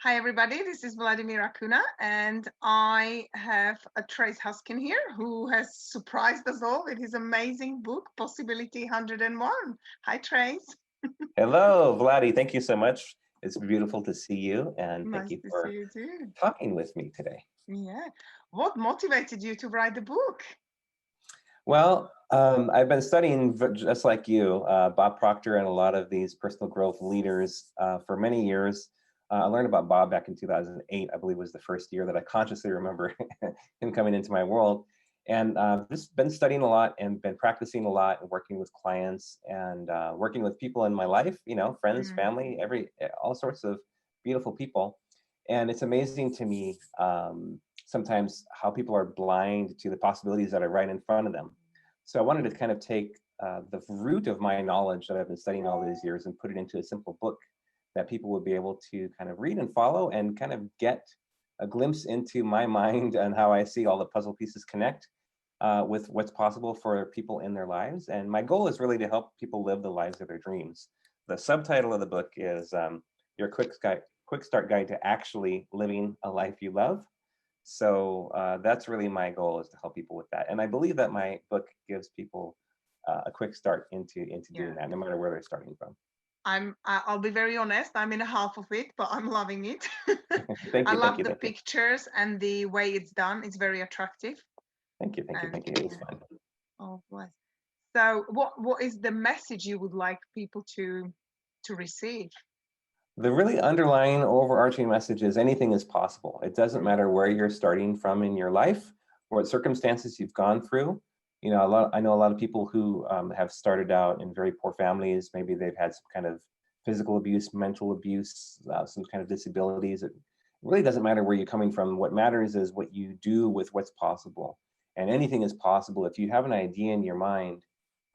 Hi, everybody. This is Vladimirakuna, and I have a Trace Huskin here who has surprised us all with his amazing book, Possibility 101. Hi, Trace. Hello, Vladi. Thank you so much. It's beautiful to see you, and thank Nice you to see for you too. talking with me today. Yeah. What motivated you to write the book? Well, I've been studying just like you, Bob Proctor and a lot of these personal growth leaders for many years. I learned about Bob back in 2008, I believe was the first year that I consciously remember him coming into my world. And just been studying a lot and been practicing a lot and working with clients and working with people in my life, friends, Mm, family, all sorts of beautiful people. And it's amazing to me sometimes how people are blind to the possibilities that are right in front of them. So I wanted to kind of take the root of my knowledge that I've been studying all these years and put it into a simple book that people would be able to kind of read and follow and kind of get a glimpse into my mind and how I see all the puzzle pieces connect with what's possible for people in their lives. And my goal is really to help people live the lives of their dreams. The subtitle of the book is Your Quick Start Guide to Actually Living a Life You Love. So that's really my goal, is to help people with that. And I believe that my book gives people a quick start into doing yeah. that, no matter where they're starting from. I'll be very honest, I'm in a half of it, but I'm loving it. Thank I you, thank love you, the thank you. pictures and the way it's done. It's very attractive. Thank you, thank you, And thank you. It was yeah. fun. Oh, bless. So what is the message you would like people to receive? The really underlying overarching message is anything is possible. It doesn't Mm, matter where you're starting from in your life, what circumstances you've gone through. I know a lot of people who have started out in very poor families. Maybe they've had some kind of physical abuse, mental abuse, some kind of disabilities. It really doesn't matter where you're coming from. What matters is what you do with what's possible. And anything is possible if you have an idea in your mind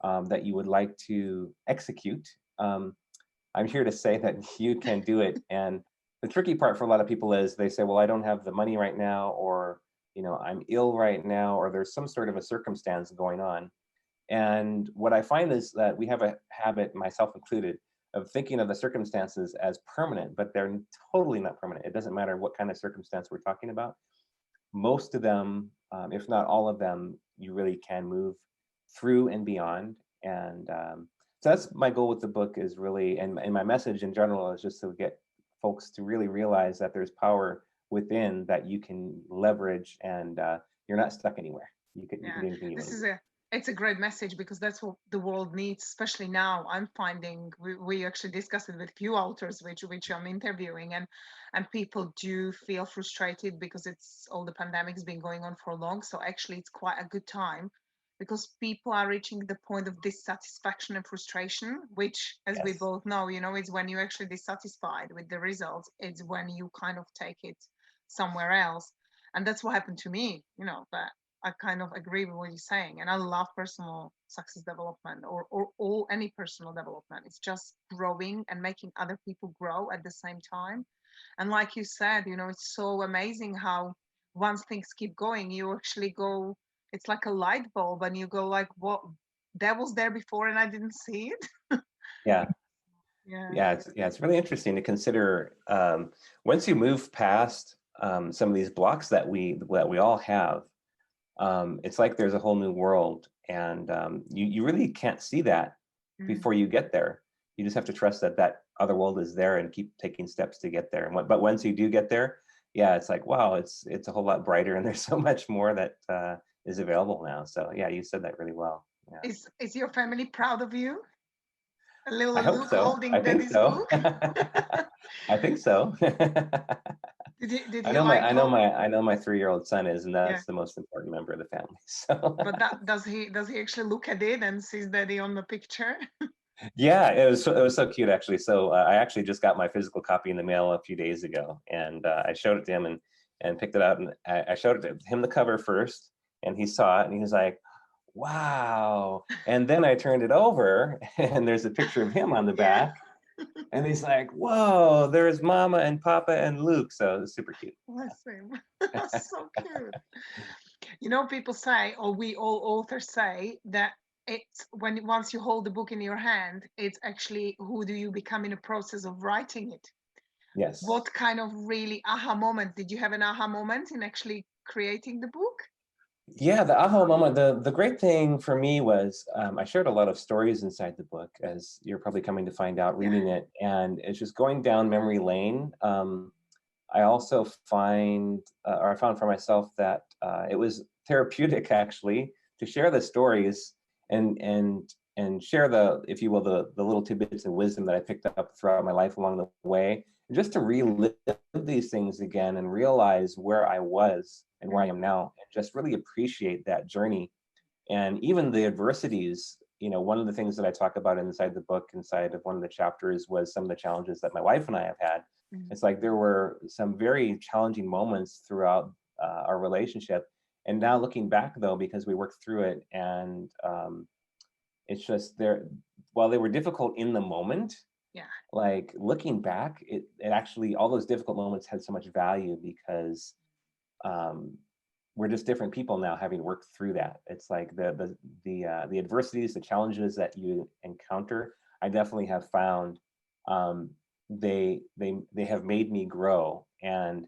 that you would like to execute. I'm here to say that you can do it. And the tricky part for a lot of people is they say, well, I don't have the money right now, or, I'm ill right now, or there's some sort of a circumstance going on. And what I find is that we have a habit, myself included, of thinking of the circumstances as permanent, but they're totally not permanent. It doesn't matter what kind of circumstance we're talking about. Most of them, if not all of them, you really can move through and beyond. And so that's my goal with the book, is really, and my message in general is just to get folks to really realize that there's power within that you can leverage, and you're not stuck anywhere. You can yeah, do anything you this want to is do. it's a great message because that's what the world needs, especially now. I'm finding we actually discussed it with a few authors which I'm interviewing, and people do feel frustrated because it's all the pandemic's been going on for long. So actually, it's quite a good time because people are reaching the point of dissatisfaction and frustration, which, as we Yes. both know, is when you're actually dissatisfied with the results. It's when you kind of take it somewhere else, and that's what happened to me. But I kind of agree with what you're saying, and I love personal success development, or any personal development. It's just growing and making other people grow at the same time. And like you said, it's so amazing how once things keep going, you actually go. It's like a light bulb, and you go like, "What? That was there before, and I didn't see it." Yeah. Yeah. Yeah, it's really interesting to consider. Once you move past some of these blocks that we all have, it's like there's a whole new world, and you really can't see that Mm. before you get there. You just have to trust that that other world is there and keep taking steps to get there. But once you do get there, yeah, it's like, wow, it's a whole lot brighter, and there's so much more that is available now. So yeah, you said that really well. Yeah, Is your family proud of you? A I little hope Luke so. I holding think Daddy's so. book. I think so. Did I he know my like I know hold? my I know my 3-year-old son is, and Yeah. that's the most important member of the family. So But that does he actually look at it and sees Daddy on the picture? yeah, it was so cute, actually. So I actually just got my physical copy in the mail a few days ago, and I showed it to him and picked it out, and I showed it to him the cover first, and he saw it, and he was like, "Wow!" And then I turned it over, and there's a picture of him on the Yeah. back, and he's like, "Whoa, there's Mama and Papa and Luke." So it's super cute. Bless him. So cute. People say, or we all authors say, that it's when once you hold the book in your hand, it's actually who do you become in the process of writing it. Yes. What kind of really aha moment? Did you have an aha moment in actually creating the book? Yeah, the aha moment, the great thing for me was I shared a lot of stories inside the book, as you're probably coming to find out Yeah. reading it, and it's just going down memory lane. I also I found for myself that it was therapeutic actually to share the stories and share the, if you will, the little tidbits of wisdom that I picked up throughout my life along the way, and just to relive these things again and realize where I was and where I am now, and just really appreciate that journey and even the adversities. One of the things that I talk about inside the book, inside of one of the chapters, was some of the challenges that my wife and I have had. Mm. It's like there were some very challenging moments throughout our relationship. And now looking back, though, because we worked through it, and it's just there, while they were difficult in the moment, Yeah. like looking back, it actually, all those difficult moments had so much value because um, we're just different people now, having worked through that. It's like the adversities, the challenges that you encounter, I definitely have found um, they have made me grow. And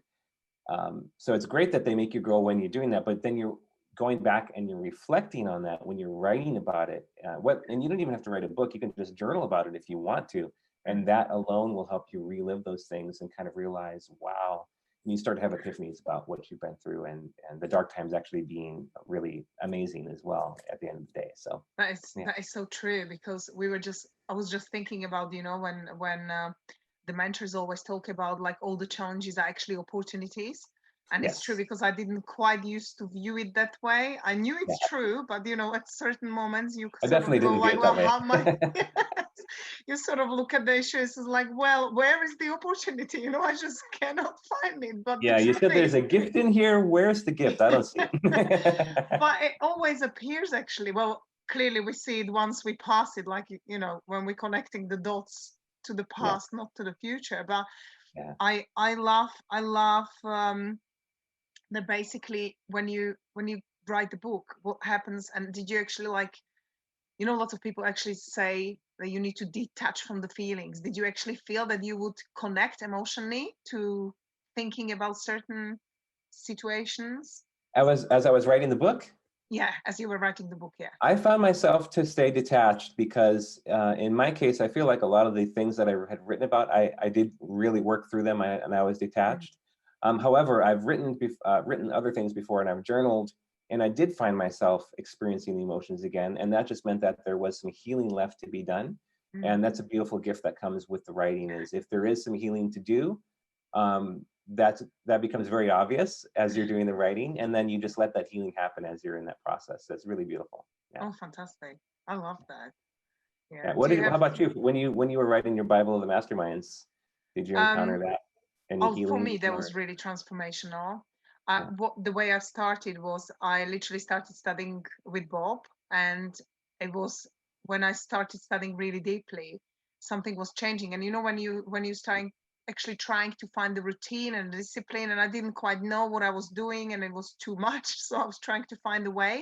so it's great that they make you grow when you're doing that, but then you're going back and you're reflecting on that when you're writing about it. And you don't even have to write a book, you can just journal about it if you want to. And Mm. that alone will help you relive those things and kind of realize, wow, and you start to have epiphanies about what you've been through, and the dark times actually being really amazing as well at the end of the day. So yeah. That is so true, because I was just thinking about, when the mentors always talk about like all the challenges are actually opportunities. And it's true, Yes. because I didn't quite used to view it that way. I knew Yeah. it's true, but at certain moments you I sort of definitely go didn't view like, it well, that way. how am I? You sort of look at the issues as like, well, where is the opportunity? I just cannot find it. But the Yeah, you truth said there's is, a gift in here. Where's the gift? I don't see it. but it always appears actually. Well, clearly we see it once we pass it, like when we're connecting the dots to the Yeah, past, not to the future. But yeah. I love that basically when you write the book, what happens. And did you actually, like, lots of people actually say that you need to detach from the feelings. Did you actually feel that you would connect emotionally to thinking about certain situations? As I was writing the book, Yeah, as you were writing the book. Yeah. I found myself to stay detached because, in my case, I feel like a lot of the things that I had written about, I did really work through them, and I was Mm. detached. However, I've written other things before, and I've journaled, and I did find myself experiencing the emotions again, and that just meant that there was some healing left to be done. Mm. And that's a beautiful gift that comes with the writing, is if there is some healing to do, that becomes very obvious as you're doing the writing, and then you just let that healing happen as you're in that process. That's really beautiful. Yeah. Oh, fantastic. I love that. Yeah. Yeah. Do you How have about you? When you were writing your Bible of the Masterminds, did you encounter um that? Any oh, for healing me that or was really transformational. yeah. What the way I started was I literally started studying with Bob, and it was when I started studying really deeply, something was changing. And when you starting actually trying to find the routine and the discipline, and I didn't quite know what I was doing, and it was too much. So I was trying to find a way,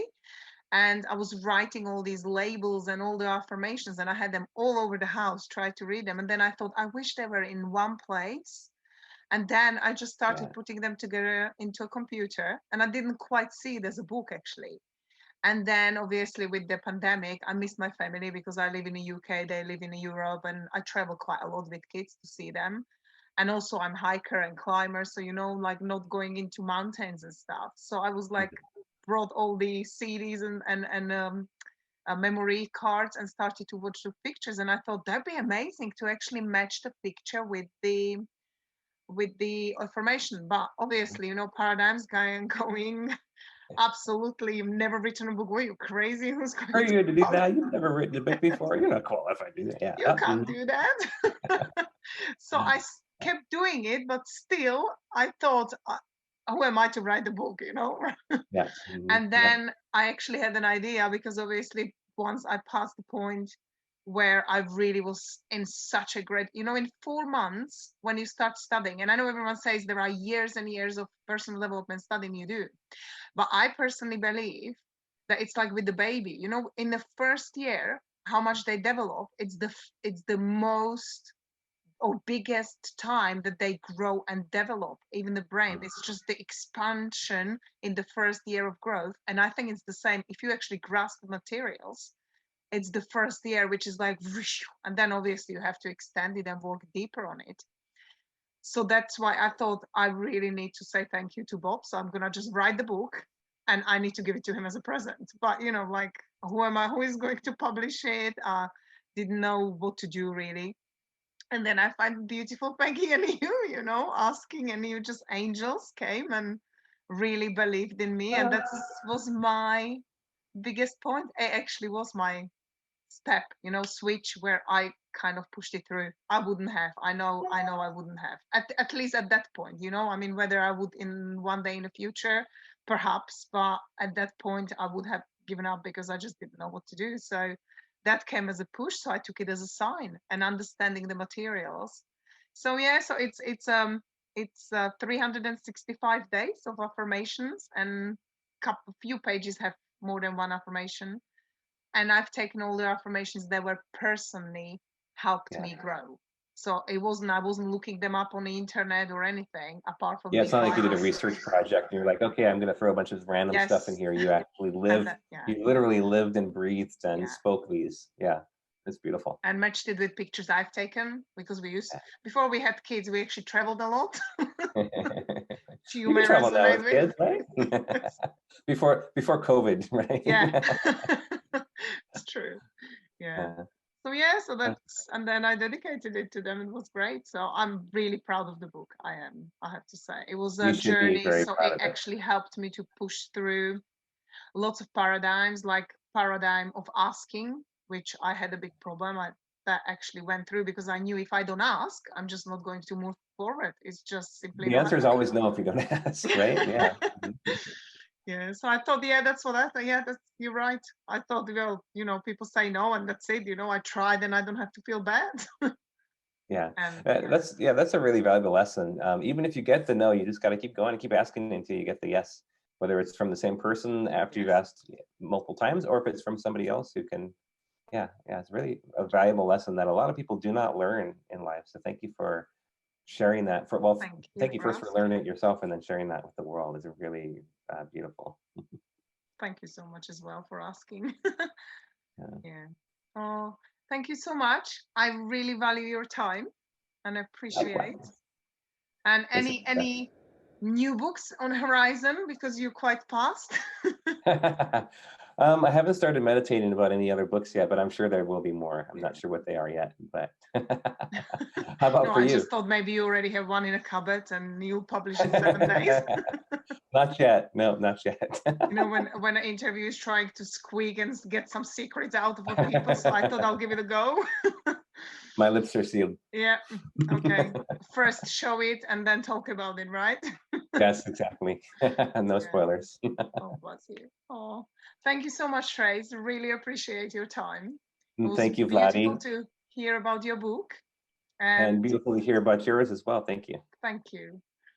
and I was writing all these labels and all the affirmations, and I had them all over the house, tried to read them. And then I thought, I wish they were in one place. And then I just started Yeah. putting them together into a computer, and I didn't quite see it as a book actually. And then obviously with the pandemic, I missed my family because I live in the UK, they live in Europe, and I travel quite a lot with kids to see them. And also I'm hiker and climber, so like not going into mountains and stuff. So I was like, Mhm. brought all the CDs and memory cards, and started to watch the pictures. And I thought that'd be amazing to actually match the picture with the information. But obviously, paradigms going absolutely. You've never written a book. Were you crazy? Who's Are going to you to do publish? that? You've never written a book before. You're not qualified to do that. Yeah. You can't do that. So I kept doing it, but still I thought, who am I to write the book, Yeah. Mhm. And Yeah. then I actually had an idea, because obviously once I passed the point where I really was in such a great, in 4 months when you start studying, and I know everyone says there are years and years of personal development studying you do, but I personally believe that it's like with the baby, in the first year, how much they develop, it's the most or biggest time that they grow and develop. Even the brain, it's just the expansion in the first year of growth. And I think it's the same if you actually grasp the materials. It's the first year, which is like, and then obviously you have to extend it and work deeper on it. So that's why I thought I really need to say thank you to Bob. So I'm gonna just write the book, and I need to give it to him as a present. But you know, like, who am I? Who is going to publish it? Didn't know what to do really. And then I find beautiful Peggy and you know, asking, and you just angels came and really believed in me, and that was my biggest point. It actually was my step, you know, switch where I kind of pushed it through. I wouldn't have. I know I wouldn't have. At least at that point, you know. I mean, whether I would in one day in the future, perhaps, but at that point I would have given up because I just didn't know what to do. So that came as a push. So I took it as a sign and understanding the materials. So yeah, so it's 365 days of affirmations, and few pages have more than one affirmation, and I've taken all the affirmations that were personally helped me grow. So I wasn't looking them up on the internet or anything apart from It's not like you did a Bibles. research project and you're like, okay, I'm going to throw a bunch of random stuff in here. You actually lived, you literally lived and breathed and spoke these. Yeah, it's beautiful. And matched it with pictures I've taken, because before we had kids, we actually traveled a lot. You can travel now with kids, right? before COVID, right? Yeah, it's true. Yeah. So that's, and then I dedicated it to them. It was great. So I'm really proud of the book. I have to say. It was a journey. So it actually helped me to push through lots of paradigms, like paradigm of asking, which I had a big problem. That actually went through because I knew if I don't ask, I'm just not going to move forward. It's just simply the answer is always no if you don't ask, right? Yeah. Yeah, so I thought, yeah, that's what I thought. Yeah, you're right. I thought, well, you know, people say no and that's it. You know, I tried and I don't have to feel bad. Yeah, that's a really valuable lesson. Even if you get the no, you just got to keep going and keep asking until you get the yes, whether it's from the same person after you've asked multiple times, or if it's from somebody else who can. It's really a valuable lesson that a lot of people do not learn in life. So thank you for sharing that. Thank you first for learning it yourself, and then sharing that with the world is really beautiful. Thank you so much as well for asking. Oh, thank you so much. I really value your time and appreciate it. And any new books on horizon, because you're quite fast? I haven't started meditating about any other books yet, but I'm sure there will be more. I'm not sure what they are yet, but how about for you? I just thought maybe you already have one in a cupboard and you'll publish in 7 days. Not yet. No, not yet. You know, when an interview is trying to squeak and get some secrets out of other people, so I thought I'll give it a go. My lips are sealed. Yeah. Okay. First show it and then talk about it, right? Yes, exactly. No spoilers. Oh, bless you. Oh, thank you so much, Trace. Really appreciate your time. Thank you, Vladi. Beautiful to hear about your book. And beautiful to hear about yours as well. Thank you. Thank you.